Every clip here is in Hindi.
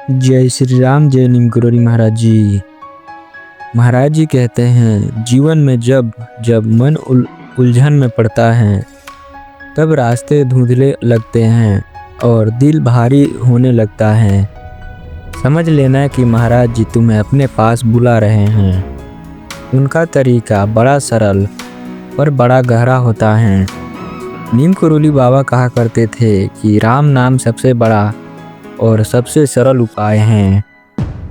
जय श्री राम, जय नीम करोड़ी महाराज जी। महाराज जी कहते हैं, जीवन में जब जब मन उलझन में पड़ता है तब रास्ते धुंधले लगते हैं और दिल भारी होने लगता है। समझ लेना कि महाराज जी तुम्हें अपने पास बुला रहे हैं। उनका तरीका बड़ा सरल पर बड़ा गहरा होता है। नीम करोली बाबा कहा करते थे कि राम नाम सबसे बड़ा और सबसे सरल उपाय है।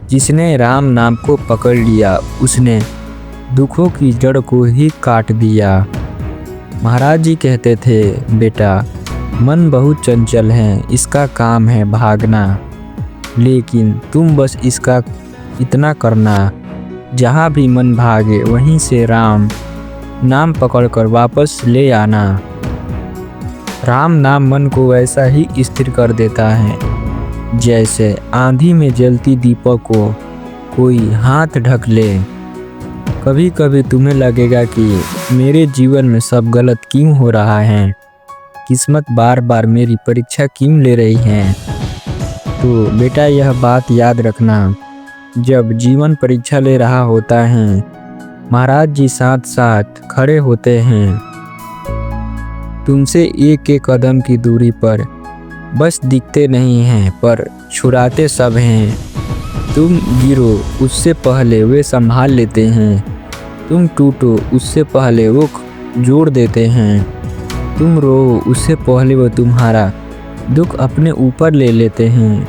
जिसने राम नाम को पकड़ लिया उसने दुखों की जड़ को ही काट दिया। महाराज जी कहते थे, बेटा मन बहुत चंचल है, इसका काम है भागना, लेकिन तुम बस इसका इतना करना, जहाँ भी मन भागे वहीं से राम नाम पकड़कर वापस ले आना। राम नाम मन को वैसा ही स्थिर कर देता है जैसे आंधी में जलती दीपक को कोई हाथ ढक ले। कभी कभी तुम्हें लगेगा कि मेरे जीवन में सब गलत क्यों हो रहा है, किस्मत बार बार मेरी परीक्षा क्यों ले रही है। तो बेटा यह बात याद रखना, जब जीवन परीक्षा ले रहा होता है महाराज जी साथ साथ खड़े होते हैं। तुमसे एक एक कदम की दूरी पर, बस दिखते नहीं हैं पर छुड़ाते सब हैं। तुम गिरो उससे पहले वे संभाल लेते हैं, तुम टूटो उससे पहले वो जोड़ देते हैं, तुम रो उससे पहले वो तुम्हारा दुख अपने ऊपर ले लेते हैं।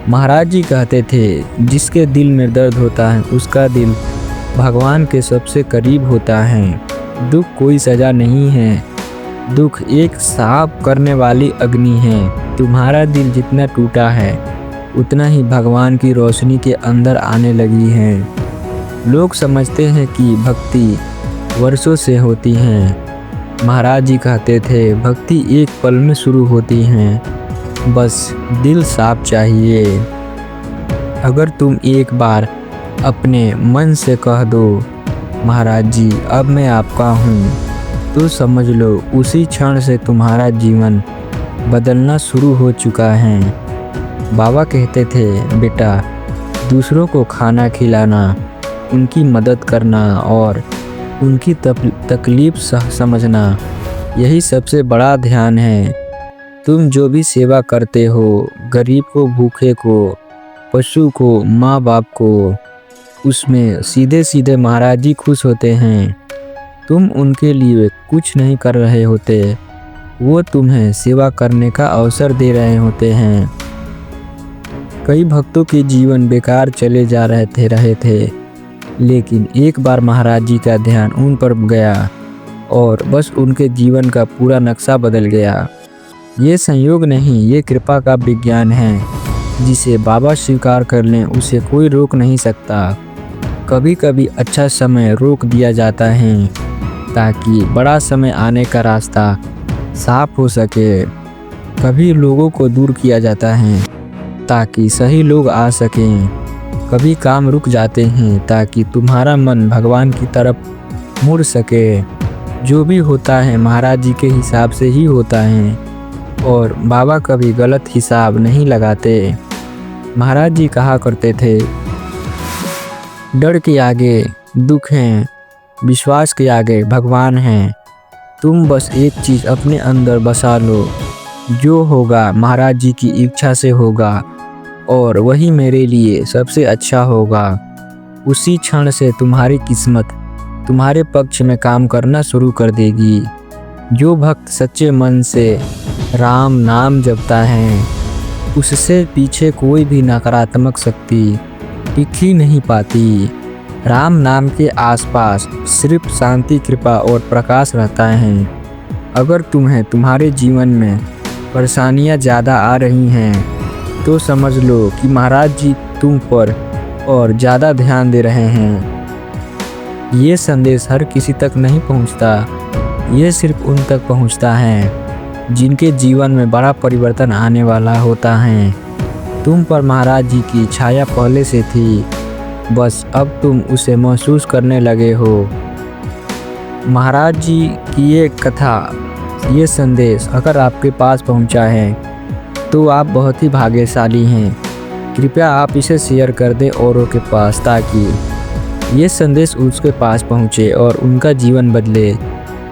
महाराज जी कहते थे, जिसके दिल में दर्द होता है उसका दिल भगवान के सबसे करीब होता है। दुख कोई सज़ा नहीं है, दुख एक साफ करने वाली अग्नि है। तुम्हारा दिल जितना टूटा है उतना ही भगवान की रोशनी के अंदर आने लगी है। लोग समझते हैं कि भक्ति वर्षों से होती है। महाराज जी कहते थे, भक्ति एक पल में शुरू होती है, बस दिल साफ चाहिए। अगर तुम एक बार अपने मन से कह दो, महाराज जी अब मैं आपका हूँ, तो समझ लो उसी क्षण से तुम्हारा जीवन बदलना शुरू हो चुका है। बाबा कहते थे, बेटा दूसरों को खाना खिलाना, उनकी मदद करना और उनकी तकलीफ समझना, यही सबसे बड़ा ध्यान है। तुम जो भी सेवा करते हो, गरीब को, भूखे को, पशु को, माँ बाप को, उसमें सीधे सीधे महाराज जी खुश होते हैं। तुम उनके लिए कुछ नहीं कर रहे होते, वो तुम्हें सेवा करने का अवसर दे रहे होते हैं। कई भक्तों के जीवन बेकार चले जा रहे थे, लेकिन एक बार महाराज जी का ध्यान उन पर गया और बस उनके जीवन का पूरा नक्शा बदल गया। ये संयोग नहीं, ये कृपा का विज्ञान है। जिसे बाबा स्वीकार कर लें उसे कोई रोक नहीं सकता। कभी कभी अच्छा समय रोक दिया जाता है ताकि बड़ा समय आने का रास्ता साफ हो सके। कभी लोगों को दूर किया जाता है ताकि सही लोग आ सकें। कभी काम रुक जाते हैं ताकि तुम्हारा मन भगवान की तरफ मुड़ सके। जो भी होता है महाराज जी के हिसाब से ही होता है और बाबा कभी गलत हिसाब नहीं लगाते। महाराज जी कहा करते थे, डर के आगे दुख है, विश्वास के आगे भगवान है। तुम बस एक चीज़ अपने अंदर बसा लो, जो होगा महाराज जी की इच्छा से होगा और वही मेरे लिए सबसे अच्छा होगा। उसी क्षण से तुम्हारी किस्मत तुम्हारे पक्ष में काम करना शुरू कर देगी। जो भक्त सच्चे मन से राम नाम जपता है उससे पीछे कोई भी नकारात्मक शक्ति टिक ही नहीं पाती। राम नाम के आसपास सिर्फ शांति, कृपा और प्रकाश रहता है। अगर तुम्हें तुम्हारे जीवन में परेशानियां ज़्यादा आ रही हैं तो समझ लो कि महाराज जी तुम पर और ज़्यादा ध्यान दे रहे हैं। ये संदेश हर किसी तक नहीं पहुंचता, ये सिर्फ उन तक पहुंचता है जिनके जीवन में बड़ा परिवर्तन आने वाला होता है। तुम पर महाराज जी की छाया पहले से थी, बस अब तुम उसे महसूस करने लगे हो। महाराज जी की ये कथा, ये संदेश अगर आपके पास पहुंचा है तो आप बहुत ही भाग्यशाली हैं। कृपया आप इसे शेयर कर दें औरों के पास, ताकि ये संदेश उसके पास पहुँचे और उनका जीवन बदले।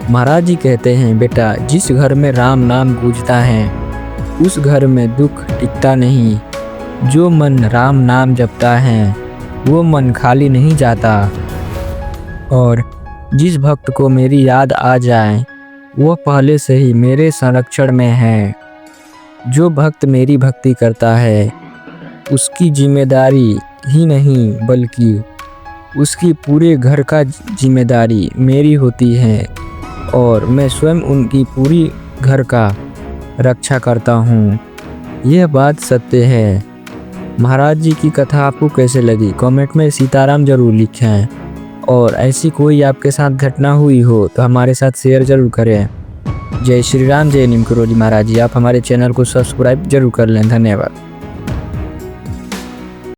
महाराज जी कहते हैं, बेटा, जिस घर में राम नाम गूंजता है उस घर में दुख टिकता नहीं। जो मन राम नाम जपता है वो मन खाली नहीं जाता। और जिस भक्त को मेरी याद आ जाए वो पहले से ही मेरे संरक्षण में है। जो भक्त मेरी भक्ति करता है उसकी जिम्मेदारी ही नहीं बल्कि उसकी पूरे घर का जिम्मेदारी मेरी होती है और मैं स्वयं उनकी पूरी घर का रक्षा करता हूँ। यह बात सत्य है। महाराज जी की कथा आपको कैसे लगी कमेंट में सीताराम जरूर लिखें, और ऐसी कोई आपके साथ घटना हुई हो तो हमारे साथ शेयर जरूर करें। जय श्री राम, जय नीम करोली। महाराज जी, आप हमारे चैनल को सब्सक्राइब जरूर कर लें। धन्यवाद।